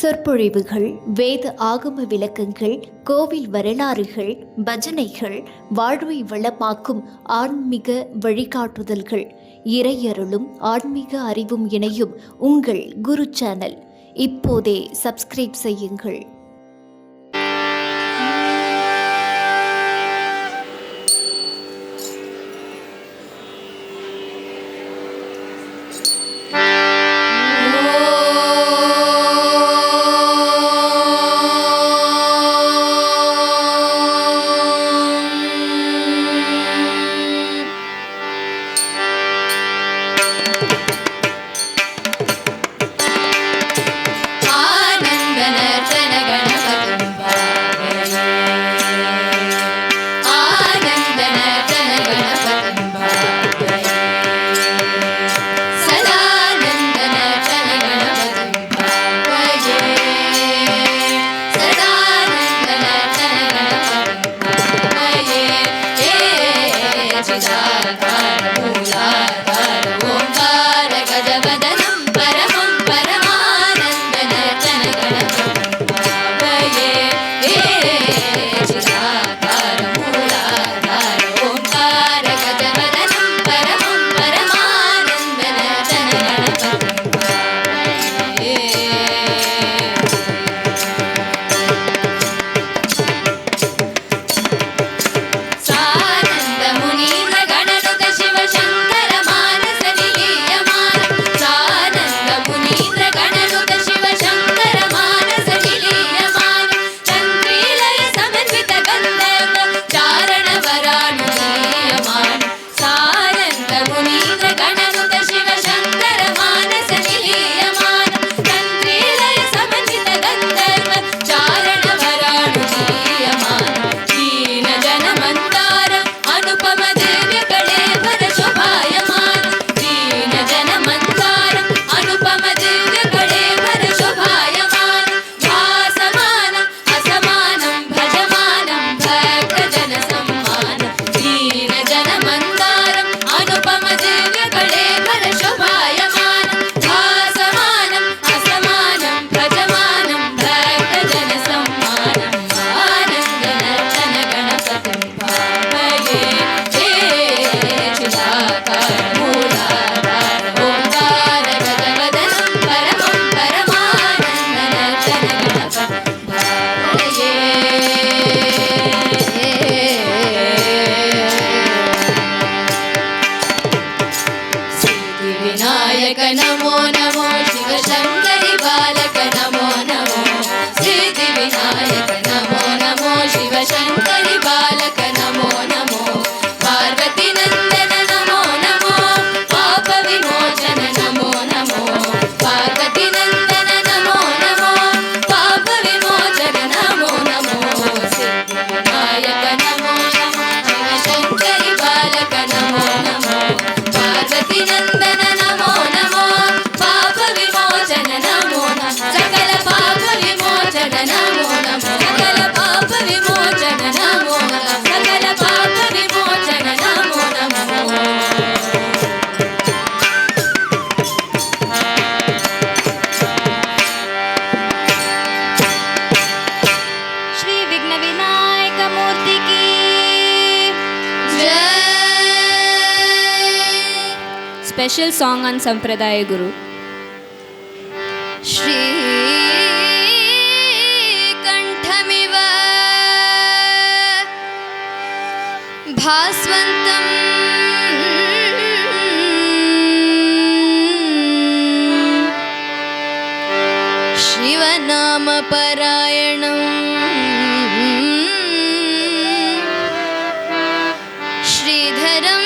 சொற்பொழிவுகள், வேத ஆகம விளக்கங்கள், கோவில் வரலாறுகள், பஜனைகள், வாழ்வை வளமாக்கும் ஆன்மீக வழிகாட்டுதல்கள், இறையருளும் ஆன்மீக அறிவும் இணையும் உங்கள் குரு சேனல். இப்போதே சப்ஸ்கிரைப் செய்யுங்கள். नमो नमो शिव शंकरी बालक नमो नमो सिद्धि विनायक नमो नमो शिव शंकरी बालक नमो नमो पार्वती नंदन नमो नमो पाप विमोचन नमो नमो पार्वती नंदन नमो नमो पाप विमोचन नमो नमो सिद्धि विनायक नमो नमो शिव शंकरी बालक नमो नमो पार्वती नंदन नमो नमो पाप विमोचन नमो नमो सकल पाप विमोचन नमो नमो सकल पाप विमोचन नमो नमो सकल पाप विमोचन नमो नमो श्री विघ्न विनायक मूर्ति की जय. Special song on Sampradaya Guru. Shri Kanthamiva Bhaswantam Shivanama Parayanam Sridharam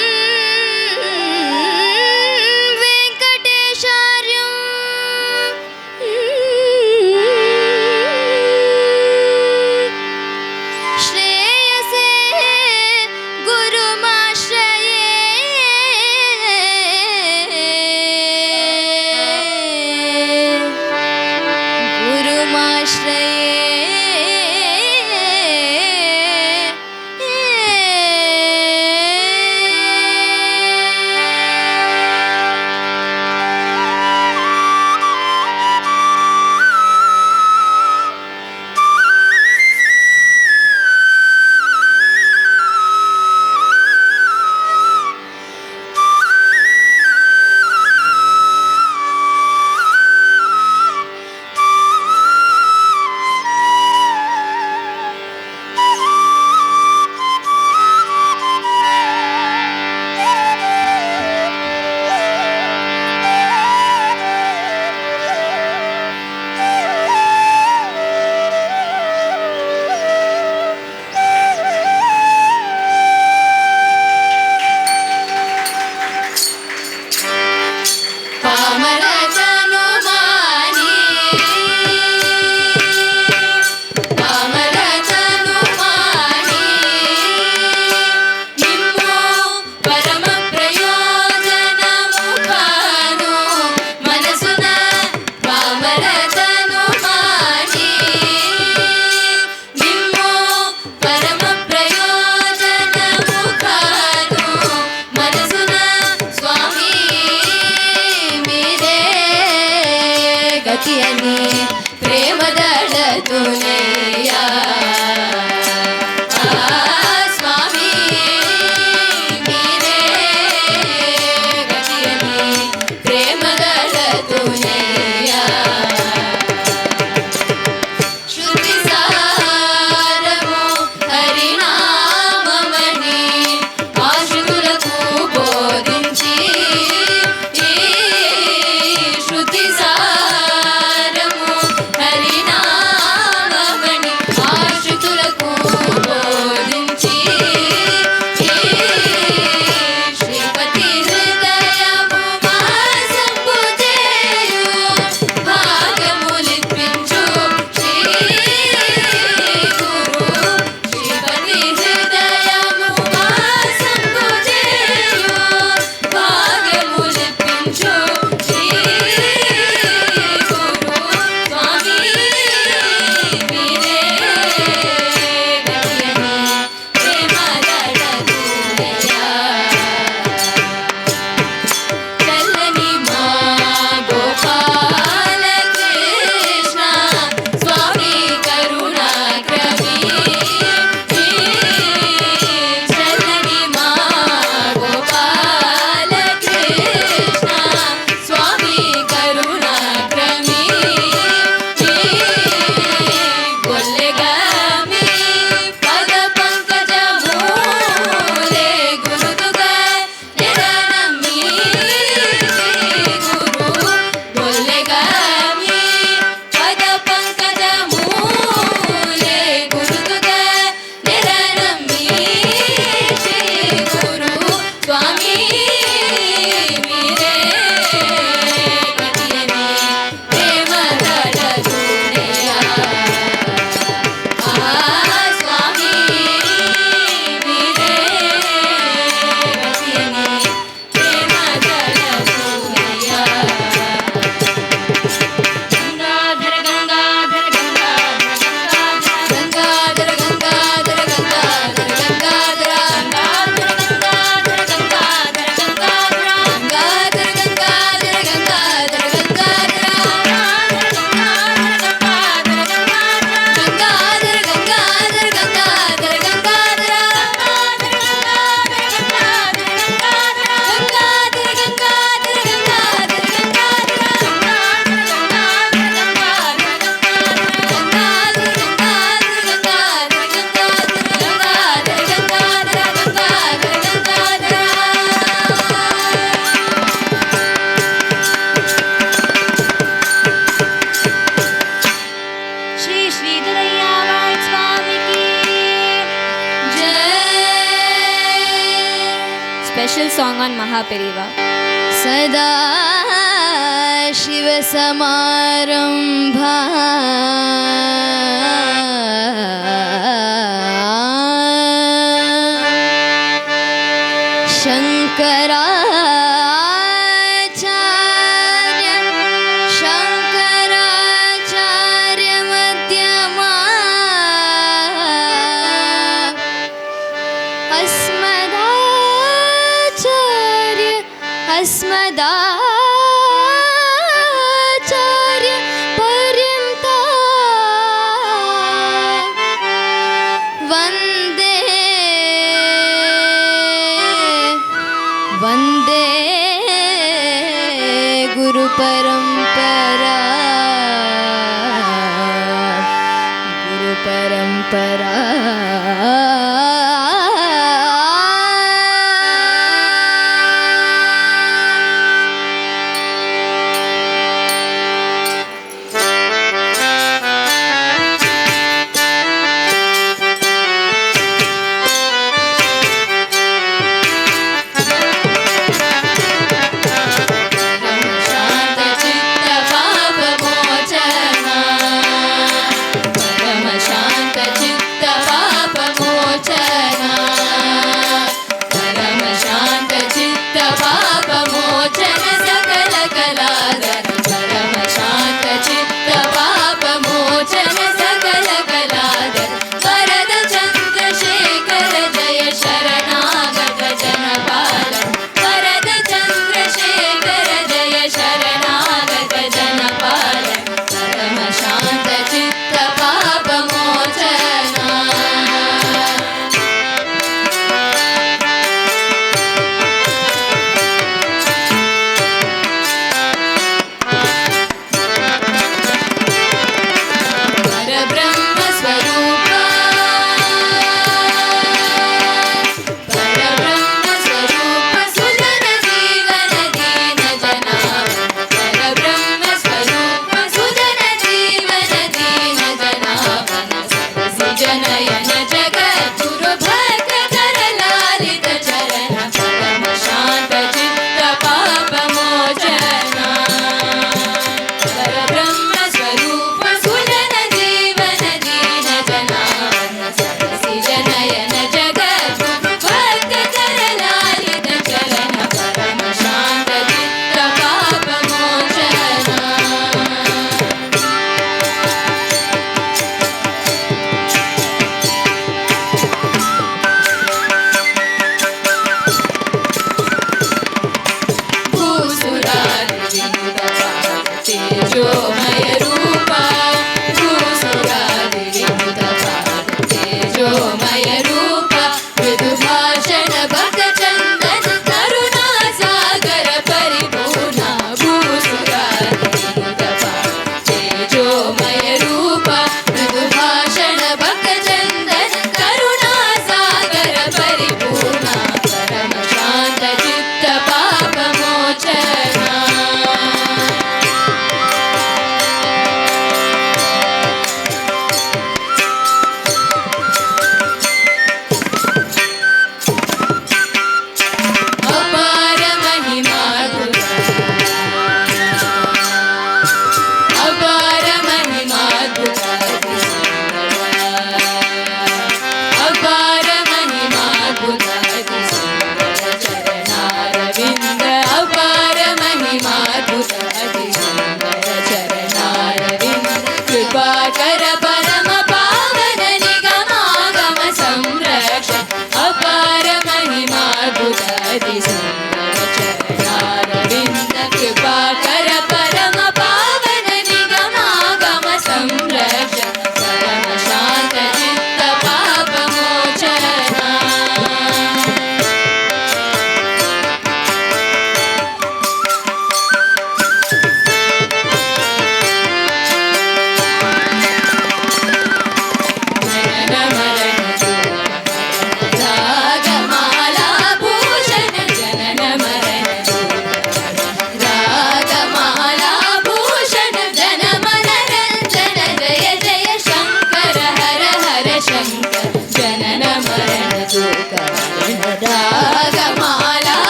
special song on Mahaperiva. सदा शिवसमारम्भा शङ्कराचार्य मध्यमा अस्मदाचार्य पर्यन्ता वन्दे वन्दे गुरुपरम्परा गुरुपरम्परा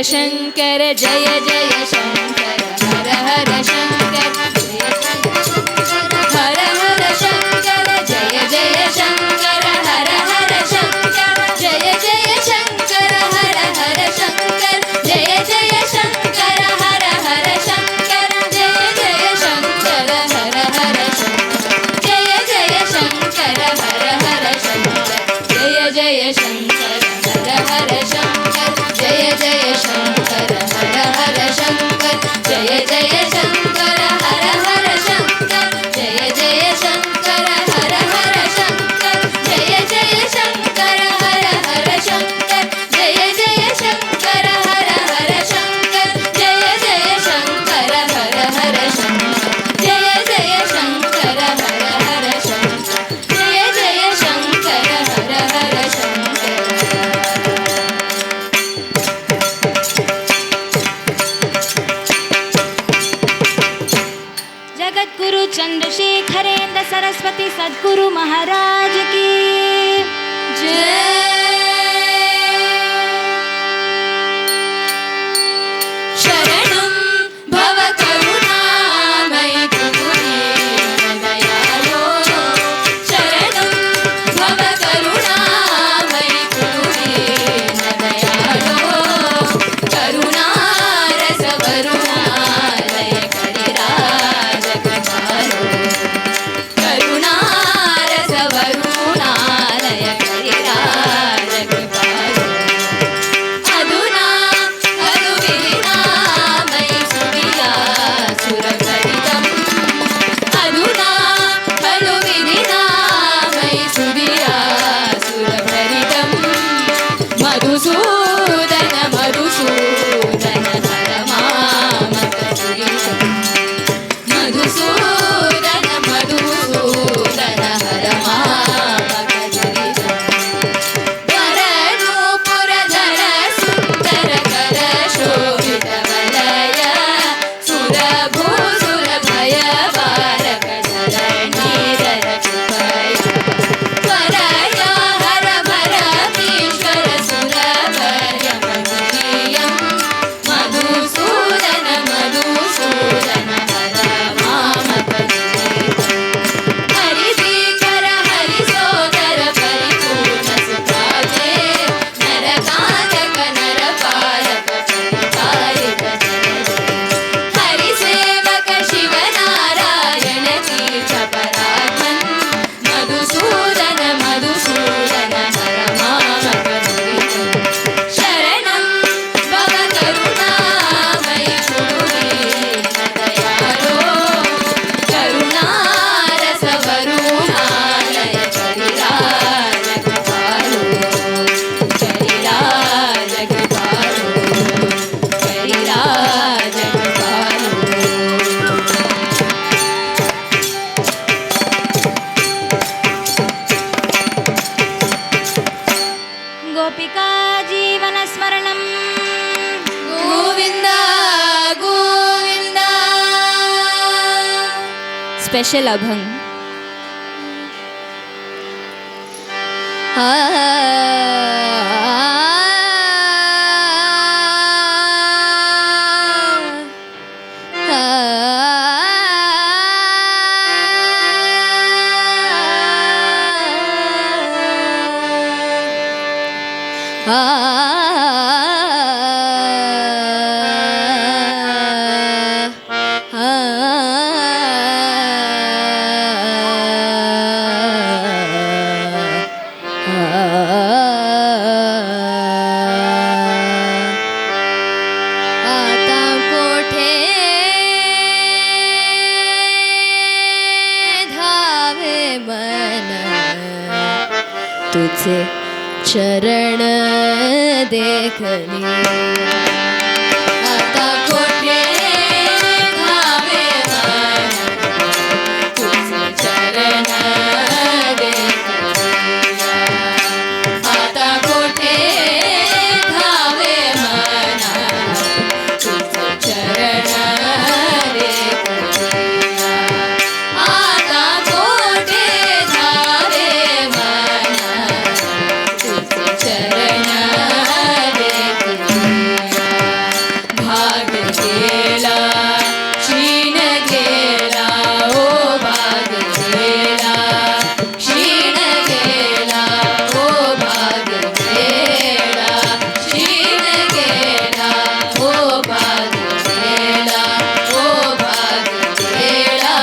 शङ्कर जय जय शङ्कर हर हर शङ्कर हर हर शङ्कर जय जय शङ्कर हर हर शङ्कर जय जय शङ्कर हर हर शङ्कर जय जय शङ्कर हर हर शङ्कर जय जय शङ्कर हर हर शङ्कर जय जय शङ्कर हर हर शङ्कर जय जय शङ्कर हर हर शङ्कर जय जय शङ्कर हर हर शङ्कर जय जय शङ्कर हर हर शङ्कर जय जय शङ्कर हर हर शङ्कर जय जय शङ्कर हर हर शङ्कर जय जय शङ्कर हर हर शङ्कर जय जय शङ्कर हर हर शङ्कर जय जय शङ्कर हर हर शङ्कर जय जय शङ्कर हर हर शङ्कर जगद्गुरु चंद्रशेखरेंद्र सरस्वती सद्गुरु महाराज की शरणं भव करुणामयि दयालो शरणं भव करुणामयि दयालो करुणारस वरुणालय करिराज कृपालो करुणारस वरुणालय करिराज कृपालो अधुना अनुविधिना मयि सुविया सुरभरितम् अधुना अनुविधिना मयि सुविया सुरभरितम् मधुसूदन मधुसूदन हर मामकदुरितम् मधुसूदन मधुसूदन हर मामकदुरितम् वरनूपुरधर सुन्दर कर शोभित वलय सुरभूसुर भय वारक धरणीधर कृपय वरय हर भरतीश्वर सुरभय मधुरियम् मधुसूदन मधुसूदन हर मामकदुरितम् हरिभीकर हरिसोदर परिपूर्ण सुभागे नरकानक नरपालक परिपालित जगदे हरिसेवक शिवनारायण तीर्थ परात्मन् मधुसूदन मधुसूदन हर मामकदुरितम् शरणं भव करुणामयि दयालो करुणारस वरुणालय करिराज कृपालो करिराज कृपालो करिराज कृपालो गोपिका जीवन स्मरणं गोविन्द गोविन्द स्पेशल अभंग आता कोठे धावे मन तुझे चरण देखली आता कोठे धावे मन तुझे चरण देखली आता कोठे धावे मन तुझे चरण देखली आता कोठे धावे मन तुझे चरण देखली गेला क्षीण गेला ओ भाग गेला क्षीण गेला ओ भाग गेला क्षीण गेला ओ भाग गेला ओ भाग गेला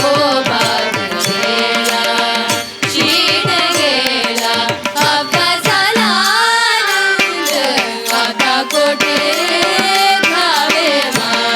ओ भाग गेला क्षीण गेला आता झाला आनंद आता कोठे घ्यावे मान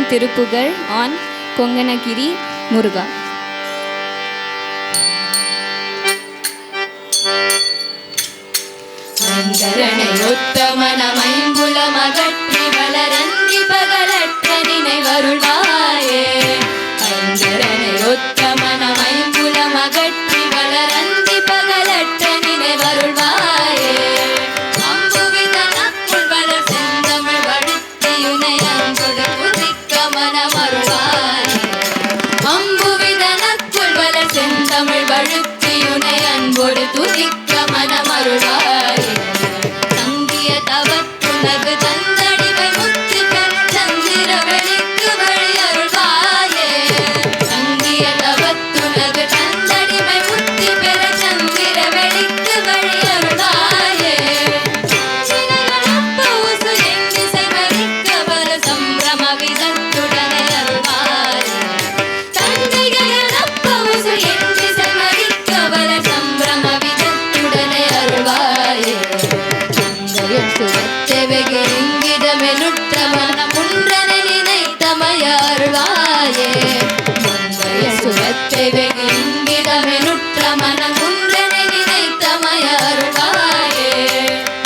Tirupugal on Konganagiri Muruga. அங்கரணையொத்தமன மைம்புலமகற்றி வளரந்தி பகலற்ற நினைவருள்வாயே. அங்கரணையொத்தமன மைம்புலமகற்றி வளரந்தி பகலற்ற நினைவருள்வாயே. அம்புவிதனக்குள் வளர் செந்தமிழ் வழுத்தியுனை அன்பொடு புதிக்க மனமருள்வாயே. அம்புவிதனக்குள் வளர் செந்தமிழ் வழுத்தியுனை அன்பொடு துதிக்க மனமருள்வாயே. தவத்துனகு தந்தடிமை முத்து பெற சந்திர வெளிக்கு வழி அருள்வாயே. தங்கிய தவத்துனகு தந்தடிமை முத்து பெற சந்திர வெளிக்கு வழி அருள்வாயே. சினையளப்ப உசு எண்ணிசை மறிக்க வர சம்பிரம விதத்துடனே அருள்வாயே. தங்கையளப்ப உசு எண்ணிசை மறிக்க வர சம்பிரம விதத்துடனே அருள்வாயே. சுவத்தெவெகிங்கிதமெனுற்ற மனமுன்றனை நினைத்தமைய அருள்வாயே. சுவத்தெவெகிங்கிதமெனுற்ற மனமுன்றனை நினைத்தமைய அருள்வாயே.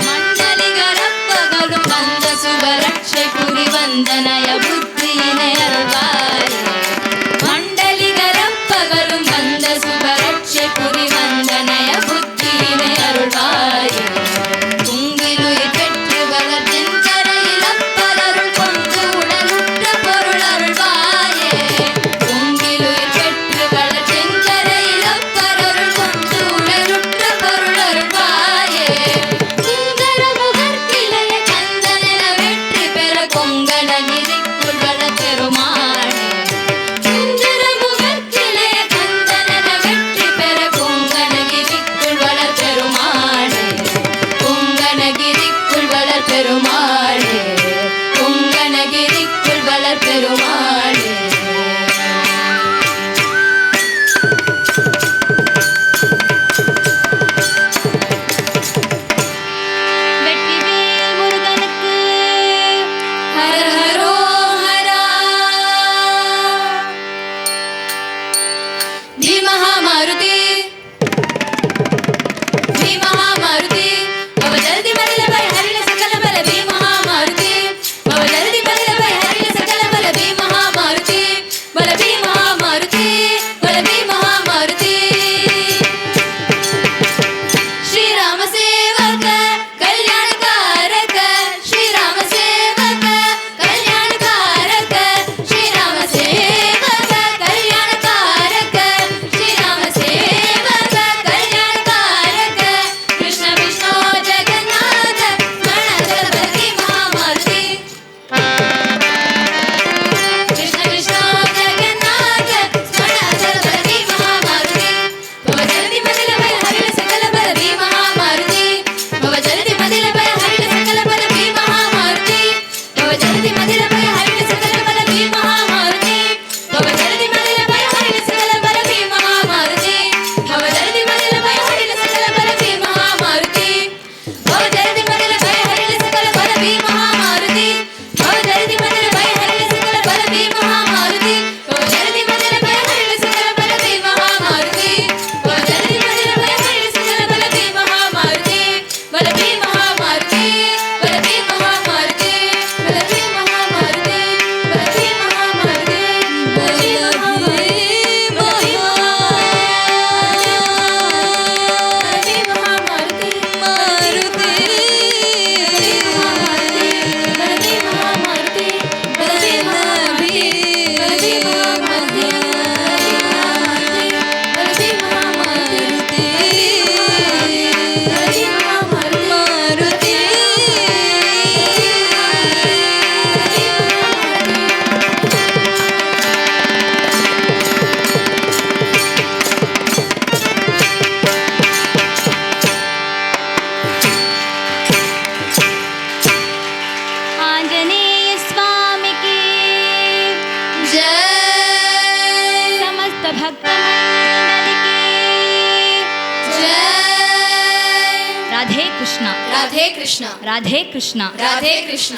மண்டலிகரப்பகலும் வந்த சுபரட்சை புரி வந்தனய புத்தியினை அருள்வாயே. மண்டலிகரப்பகலும் வந்த சுபரட்சை புரி வந்தனய புத்தியினை அருள்வாயே. பெருமாளே கொங்கணகிரிக்குள் வளர் பெருமாளே. வெற்றிவேல் முருகனுக்கு ஹர ஹரோ ஹரா. தி மகாமாருதி தி மகாமாருதி அவ ஜல்தி மடில பை ஹரில சகல பல தி மகாமாருதி அவ ஜல்தி மடில பை ஹரில சகல பல தி மகாமாருதி பல தி மகாமாருதி பல தி மகாமாருதி. ಶ್ರೀರಾಮ ಸೇವಕ ಕಲ್ಯಾಣಕಾರಕ ಶ್ರೀರಾಮ ಸೇವಕ ಕಲ್ಯಾಣಕಾರಕ ಶ್ರೀರಾಮ ಸೇವಕ ಕಲ್ಯಾಣಕಾರಕ ಶ್ರೀರಾಮ ಸೇವಕ ಕಲ್ಯಾಣಕಾರಕ ಕೃಷ್ಣ ವಿಷ್ಣು ಜಗನ್ನಾಥ ಸ್ಮರಣಿ ಮಹಾಮಾರುತಿ. ಕೃಷ್ಣ ವಿಷ್ಣು ಜಗನ್ನಾಥ ಸ್ಮರಣಿ ಮಹಾಮಾರುತಿ. ಭವ ಜಲ್ದಿ ಮದಿಲ ಭಯ ಹರಿಲ ಸಕಲ ಬಲ ಭೀ ಮಹಾಮಾರುತಿ. ಭವ ಜಲ್ದಿ ಮದಿಲ ಭಯ ಹರಿಲ ಸಕಲ ಬಲ ಭೀ ಮಹಾಮಾರುತಿ. ಭವ ಜಲ್ದಿ ಮದಿಲ ಭಯ ಹರಿಲ ಸಕಲ ಬಲ ಭೀ ಮಹಾಮಾರುತಿ. ಭವ ಜಲ್ದಿ ಮದಿಲ ಭಯ ಹರಿಲ ಸಕಲ ಬಲ ಭೀ ಮಹಾಮಾರುತಿ. ಭವ ಜಲ್ದಿ ಮದಿಲ ಭಯ ಹರಿಲ ಸಕಲ ಬಲ ಭೀ ಮಹಾಮಾರುತಿ. ಭವ ಜಲ್ದಿ ಮದಿಲ ಭಯ ಹರಿಲ ಸಕಲ ಬಲ ಭೀ ಮಹಾಮಾರುತಿ. ಭವ ಜಲ್ದಿ ಮದಿಲ ಭಯ ಹರಿಲ ಸಕಲ ಬಲ ಭೀ ಮಹಾಮಾರುತಿ. ಭವ ಜಲ್ದಿ ಮದಿಲ ಭಯ ಹರಿಲ ಸಕಲ ಬಲ ಭೀ ಮಹಾಮಾರುತಿ. ಭವ ಜಲ್ದಿ ಮದಿಲ ಭಯ ಹರಿಲ ಸಕಲ ಬಲ ಭೀ ಮಹಾಮಾರುತಿ. ಬಲ ಭೀ ಮಹಾಮಾರುತಿ ಬಲ ಭೀ ಮಹಾಮಾರುತಿ ಬಲ ಭೀ ಮಹಾಮಾರುತಿ ಬಲ ಭೀ ಮಹಾಮಾರುತಿ ಬಲ ಭೀ आंजनेय स्वामी की जय. समस्त भक्त मंडली की जय. राधे कृष्णा राधे कृष्ण राधे कृष्णा राधे कृष्ण.